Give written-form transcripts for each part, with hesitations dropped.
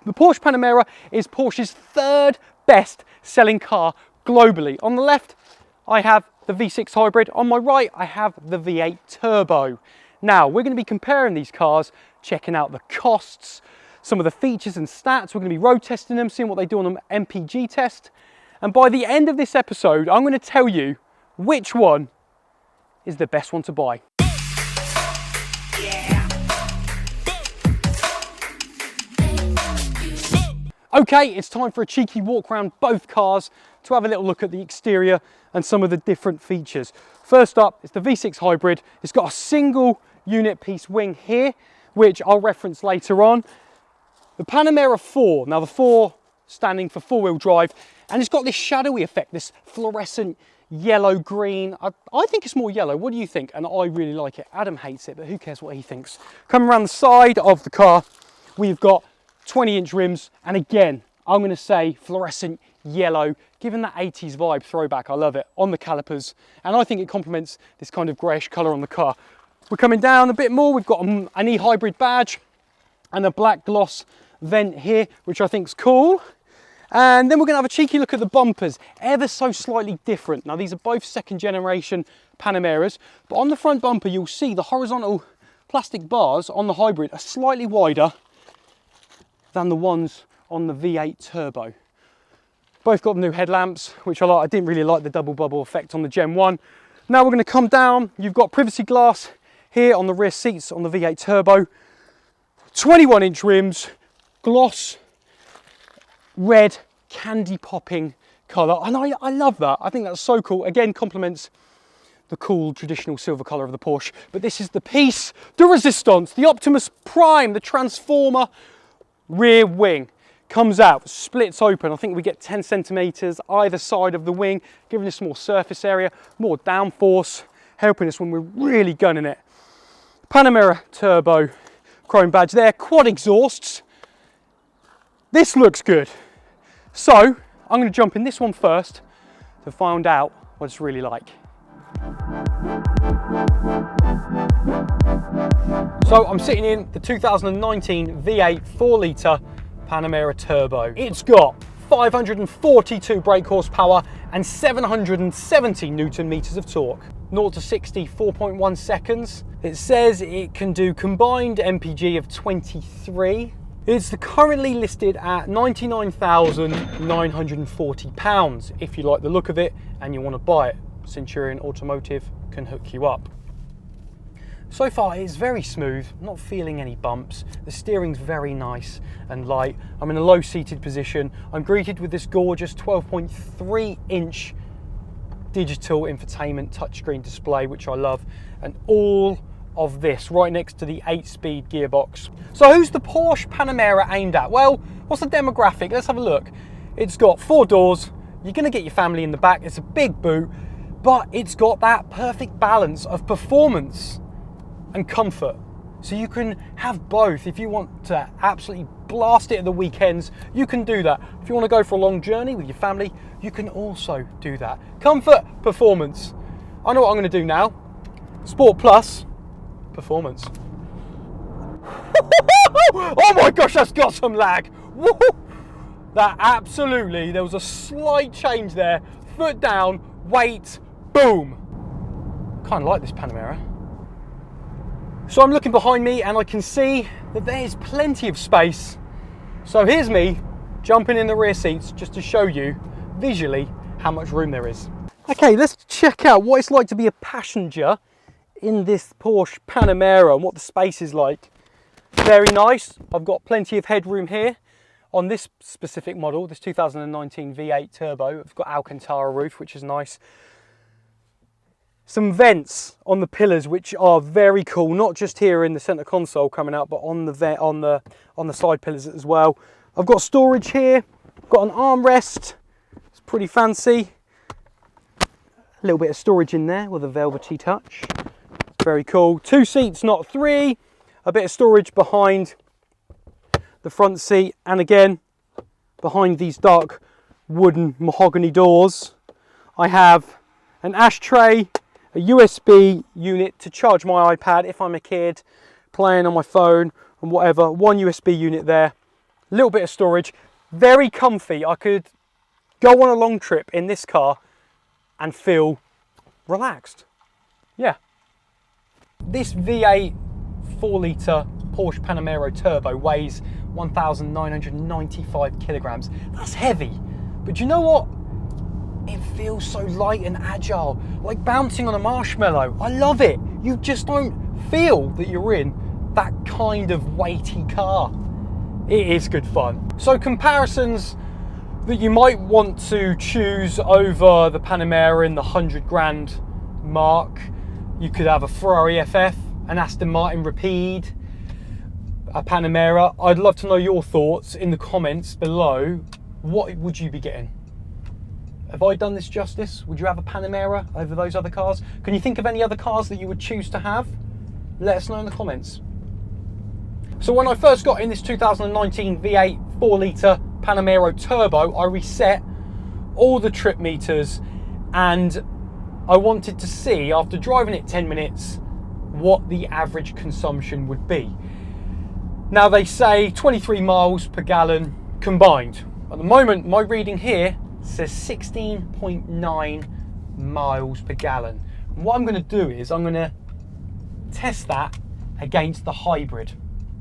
The Porsche Panamera is Porsche's third best selling car globally. On the left, I have the V6 hybrid. On my right, I have the V8 turbo. Now, we're going to be comparing these cars, checking out the costs, some of the features and stats. We're going to be road testing them, seeing what they do on an MPG test. And by the end of this episode, I'm going to tell you which one is the best one to buy. Okay, it's time for a cheeky walk around both cars to have a little look at the exterior and some of the different features. First up, it's the V6 hybrid. It's got a single unit piece wing here, which I'll reference later on. The Panamera 4, now the 4 standing for four-wheel drive, and it's got this shadowy effect, this fluorescent yellow-green. I think it's more yellow. What do you think? And I really like it. Adam hates it, but who cares what he thinks? Coming around the side of the car, we've got 20-inch rims, and again, I'm going to say fluorescent yellow, giving that 80s vibe throwback. I love it on the calipers, and I think it complements this kind of greyish colour on the car. We're coming down a bit more. We've got an e-hybrid badge and a black gloss vent here, which I think is cool. And then we're going to have a cheeky look at the bumpers, ever so slightly different. Now, these are both second generation Panameras, but on the front bumper, you'll see the horizontal plastic bars on the hybrid are slightly wider than the ones on the V8 turbo. Both got the new headlamps, which I like. I didn't really like the double bubble effect on the Gen 1. Now we're going to come down. You've got privacy glass here on the rear seats on the V8 turbo. 21-inch rims, gloss, red, candy popping colour. And I love that. I think that's so cool. Again, complements the cool traditional silver colour of the Porsche. But this is the piece de resistance, the Optimus Prime, the Transformer rear wing. Comes out, splits open. I think we get 10 centimetres either side of the wing, giving us more surface area, more downforce, helping us when we're really gunning it. Panamera turbo chrome badge there, quad exhausts. This looks good. So I'm going to jump in this one first to find out what it's really like. So I'm sitting in the 2019 V8 4-litre Panamera Turbo. It's got 542 brake horsepower and 770 Newton meters of torque. 0 to 60, 4.1 seconds. It says it can do combined MPG of 23. It's currently listed at £99,940 if you like the look of it and you want to buy it. Centurian Automotive can hook you up. So far it's very smooth, not feeling any bumps. The steering's very nice and light. I'm in a low seated position. I'm greeted with this gorgeous 12.3-inch digital infotainment touchscreen display, which I love, and all of this right next to the 8-speed gearbox. So who's the Porsche Panamera aimed at? Well, what's the demographic? Let's have a look. It's got 4 doors. You're going to get your family in the back. It's a big boot, but it's got that perfect balance of performance and comfort. So you can have both. If you want to absolutely blast it at the weekends, you can do that. If you want to go for a long journey with your family, you can also do that. Comfort, performance. I know what I'm going to do now. Sport plus, performance. Oh my gosh, that's got some lag. That absolutely, there was a slight change there. Foot down, weight, boom. Kind of like this Panamera. So I'm looking behind me and I can see that there's plenty of space. So here's me jumping in the rear seats just to show you visually how much room there is. Okay, let's check out what it's like to be a passenger in this Porsche Panamera and what the space is like. Very nice. I've got plenty of headroom here on this specific model, this 2019 V8 Turbo. I've got Alcantara roof, which is nice. Some vents on the pillars, which are very cool, not just here in the center console coming out, but on the side pillars as well. I've got storage here, I've got an armrest, it's pretty fancy. A little bit of storage in there with a velvety touch. Very cool. 2 seats, not 3. A bit of storage behind the front seat, and again, behind these dark wooden mahogany doors, I have an ashtray, a USB unit to charge my iPad if I'm a kid playing on my phone and whatever. 1 USB unit there, A little bit of storage, very comfy. I could go on a long trip in this car and feel relaxed. Yeah. This V8 4-litre Porsche Panamera Turbo weighs 1,995 kilograms. That's heavy, but you know what? It feels so light and agile, like bouncing on a marshmallow. I love it. You just don't feel that you're in that kind of weighty car. It is good fun. So comparisons that you might want to choose over the Panamera in the 100 grand mark. You could have a Ferrari FF, an Aston Martin Rapide, a Panamera. I'd love to know your thoughts in the comments below. What would you be getting? Have I done this justice? Would you have a Panamera over those other cars? Can you think of any other cars that you would choose to have? Let us know in the comments. So when I first got in this 2019 V8 4-litre Panamera Turbo, I reset all the trip meters and I wanted to see, after driving it 10 minutes, what the average consumption would be. Now they say 23 miles per gallon combined. At the moment, my reading here says 16.9 miles per gallon. And what I'm going to do is I'm going to test that against the hybrid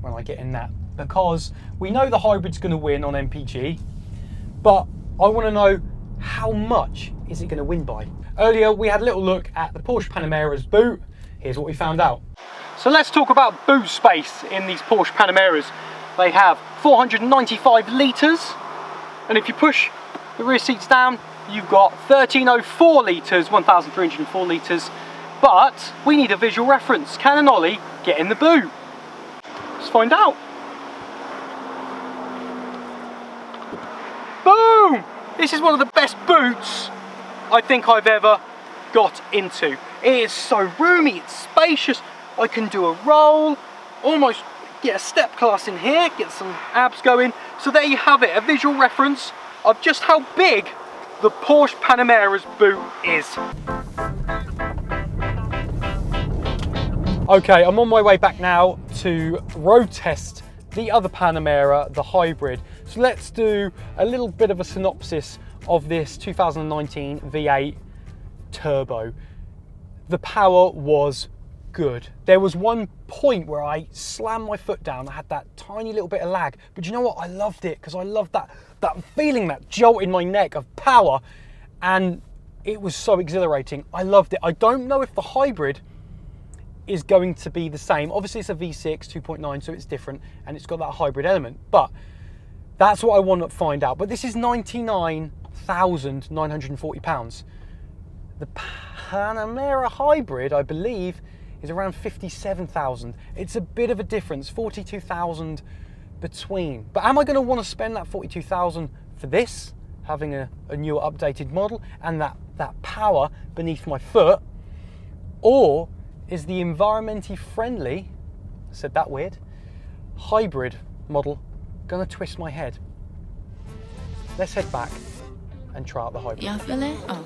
when I get in that, because we know the hybrid's going to win on MPG, but I want to know how much is it going to win by. Earlier we had a little look at the Porsche Panamera's boot. Here's what we found out. So let's talk about boot space in these Porsche Panameras. They have 495 litres, and if you push the rear seats down, you've got 1304 litres, 1,304 litres, but we need a visual reference. Can an Ollie get in the boot? Let's find out. Boom! This is one of the best boots I think I've ever got into. It is so roomy, it's spacious. I can do a roll, almost get a step class in here, get some abs going. So there you have it, a visual reference of just how big the Porsche Panamera's boot is. Okay, I'm on my way back now to road test the other Panamera, the hybrid. So let's do a little bit of a synopsis of this 2019 V8 Turbo. The power was good. There was one point where I slammed my foot down. I had that tiny little bit of lag, but you know what? I loved it because I loved that feeling, that jolt in my neck of power, and it was so exhilarating. I loved it. I don't know if the hybrid is going to be the same. Obviously it's a V6 2.9, so it's different and it's got that hybrid element, but that's what I want to find out. But this is £99,940. The Panamera hybrid, I believe, is around 57,000. It's a bit of a difference, 42,000 between. But am I going to want to spend that 42,000 for this, having a newer updated model and that power beneath my foot? Or is the environmentally friendly, I said that weird, hybrid model going to twist my head? Let's head back and try out the hybrid. Y'all feel it? Oh.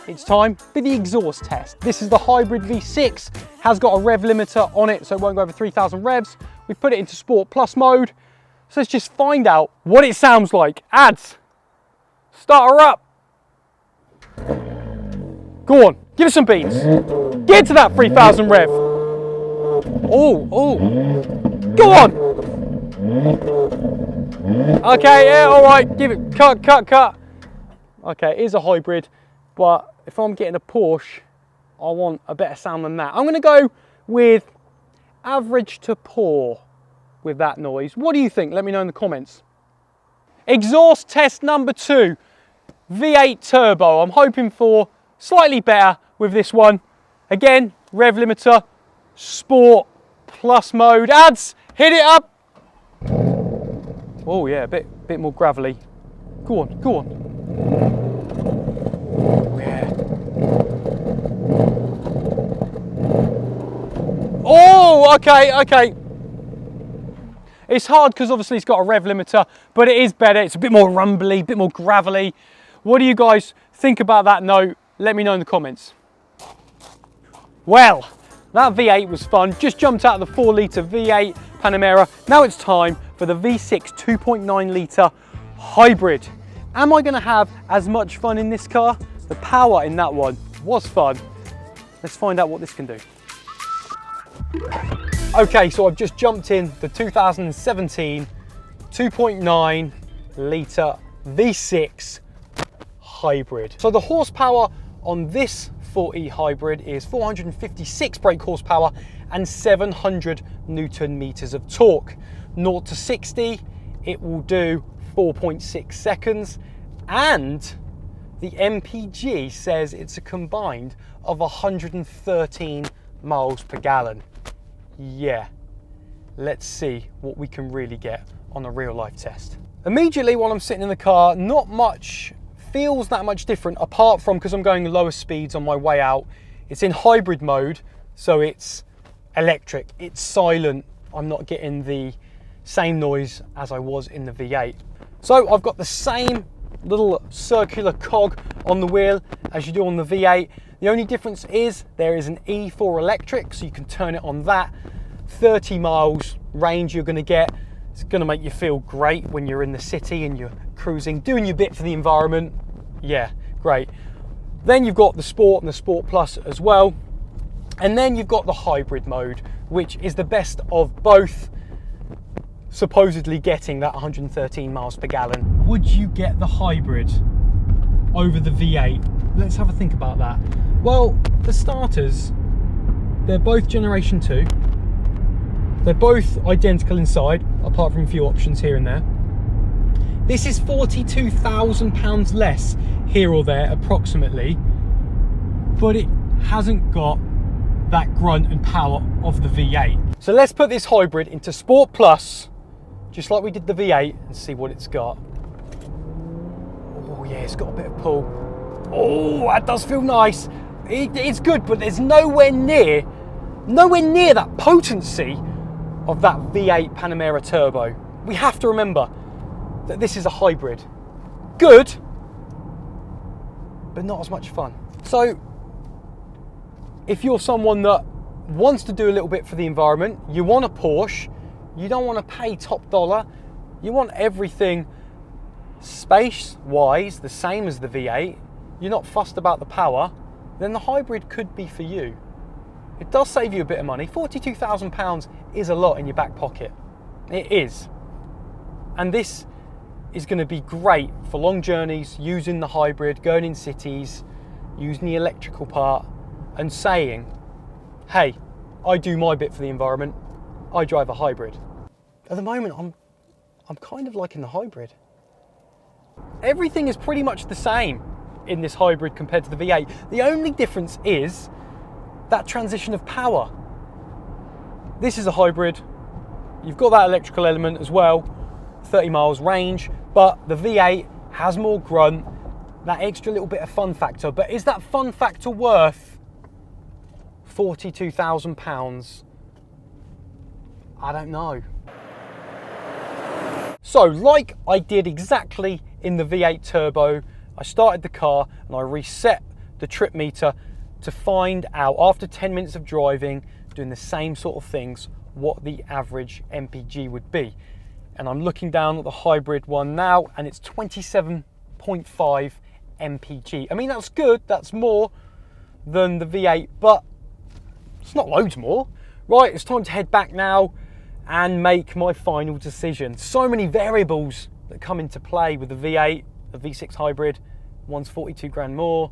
It's time for the exhaust test. This is the hybrid V6, has got a rev limiter on it, so it won't go over 3,000 revs. We put it into Sport Plus mode. So let's just find out what it sounds like. Ads, start her up. Go on, give us some beats. Get to that 3,000 rev. Oh, go on. Okay, yeah, all right, give it, cut. Okay, it is a hybrid, but if I'm getting a Porsche, I want a better sound than that. I'm gonna go with average to poor with that noise. What do you think? Let me know in the comments. Exhaust test number 2, V8 Turbo. I'm hoping for slightly better with this one. Again, rev limiter, Sport Plus mode. Ads, hit it up. Oh yeah, a bit more gravelly. Go on. Yeah. Oh, okay. It's hard because obviously it's got a rev limiter, but it is better. It's a bit more rumbly, a bit more gravelly. What do you guys think about that note? Let me know in the comments. Well, That V8 was fun, just jumped out of the 4-litre V8 Panamera. Now it's time for the V6 2.9-litre hybrid. Am I going to have as much fun in this car? The power in that one was fun. Let's find out what this can do. Okay, so I've just jumped in the 2017 2.9 litre V6 hybrid. So the horsepower on this 4E hybrid is 456 brake horsepower and 700 Newton meters of torque. 0 to 60, it will do 4.6 seconds, and the MPG says it's a combined of 113 miles per gallon. Yeah, let's see what we can really get on a real life test. Immediately while I'm sitting in the car, not much feels that much different, apart from because I'm going lower speeds on my way out. It's in hybrid mode, so it's electric, it's silent. I'm not getting the same noise as I was in the V8. So I've got the same little circular cog on the wheel as you do on the V8. The only difference is there is an E for electric, so you can turn it on that. 30 miles range you're going to get. It's going to make you feel great when you're in the city and you're cruising, doing your bit for the environment. Yeah, great. Then you've got the Sport and the Sport Plus as well. And then you've got the hybrid mode, which is the best of both, supposedly getting that 113 miles per gallon. Would you get the hybrid over the V8? Let's have a think about that. Well, for starters, they're both Generation 2. They're both identical inside, apart from a few options here and there. This is £42,000 less here or there, approximately, but it hasn't got that grunt and power of the V8. So let's put this hybrid into Sport Plus, just like we did the V8, and see what it's got. Oh yeah, it's got a bit of pull. Oh, that does feel nice. It's good, but there's nowhere near that potency of that V8 Panamera turbo. We have to remember that this is a hybrid. Good, but not as much fun. So if you're someone that wants to do a little bit for the environment, you want a Porsche, you don't want to pay top dollar, you want everything space-wise the same as the V8, you're not fussed about the power, then the hybrid could be for you. It does save you a bit of money. £42,000 is a lot in your back pocket. It is. And this is going to be great for long journeys, using the hybrid, going in cities, using the electrical part, and saying, hey, I do my bit for the environment, I drive a hybrid. At the moment, I'm kind of liking the hybrid. Everything is pretty much the same in this hybrid compared to the V8. The only difference is that transition of power. This is a hybrid. You've got that electrical element as well, 30 miles range, but the V8 has more grunt, that extra little bit of fun factor. But is that fun factor worth £42,000? I don't know. So like I did exactly in the V8 turbo, I started the car and I reset the trip meter to find out, after 10 minutes of driving, doing the same sort of things, what the average MPG would be. And I'm looking down at the hybrid one now, and it's 27.5 MPG. I mean, that's good, that's more than the V8, but it's not loads more. Right, it's time to head back now and make my final decision. So many variables that come into play with the V8, the V6 hybrid. One's 42 grand more,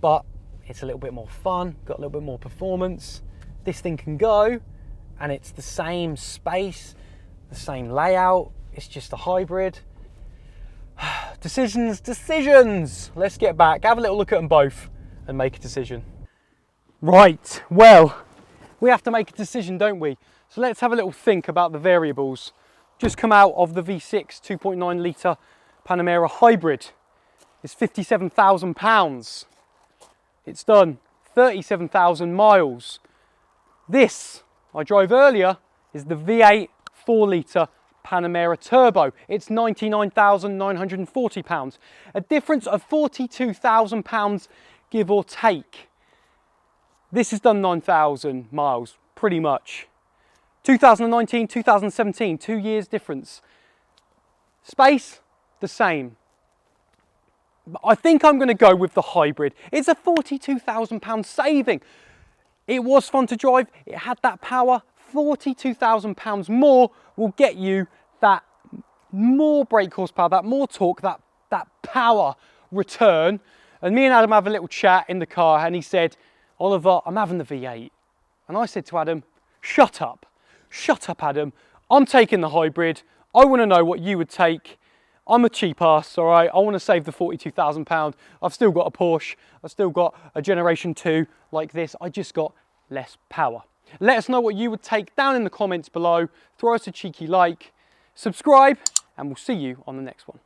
but it's a little bit more fun, got a little bit more performance. This thing can go, and it's the same space, the same layout, it's just a hybrid. Decisions. Let's get back, have a little look at them both and make a decision. Right, well, we have to make a decision, don't we? So let's have a little think about the variables. Just come out of the V6 2.9 litre Panamera hybrid. It's £57,000. It's done 37,000 miles. This, I drove earlier, is the V8 4-litre Panamera Turbo. It's £99,940. A difference of £42,000, give or take. This has done 9,000 miles, pretty much. 2019, 2017, 2 years difference. Space, the same. But I think I'm going to go with the hybrid. It's a £42,000 saving. It was fun to drive, it had that power. £42,000 more will get you that more brake horsepower, that more torque, that power return. And me and Adam have a little chat in the car, and he said, Oliver, I'm having the V8. And I said to Adam, shut up, Adam. I'm taking the hybrid. I want to know what you would take. I'm a cheap ass, all right? I want to save the £42,000. I've still got a Porsche. I've still got a Generation 2 like this. I just got less power. Let us know what you would take down in the comments below. Throw us a cheeky like, subscribe, and we'll see you on the next one.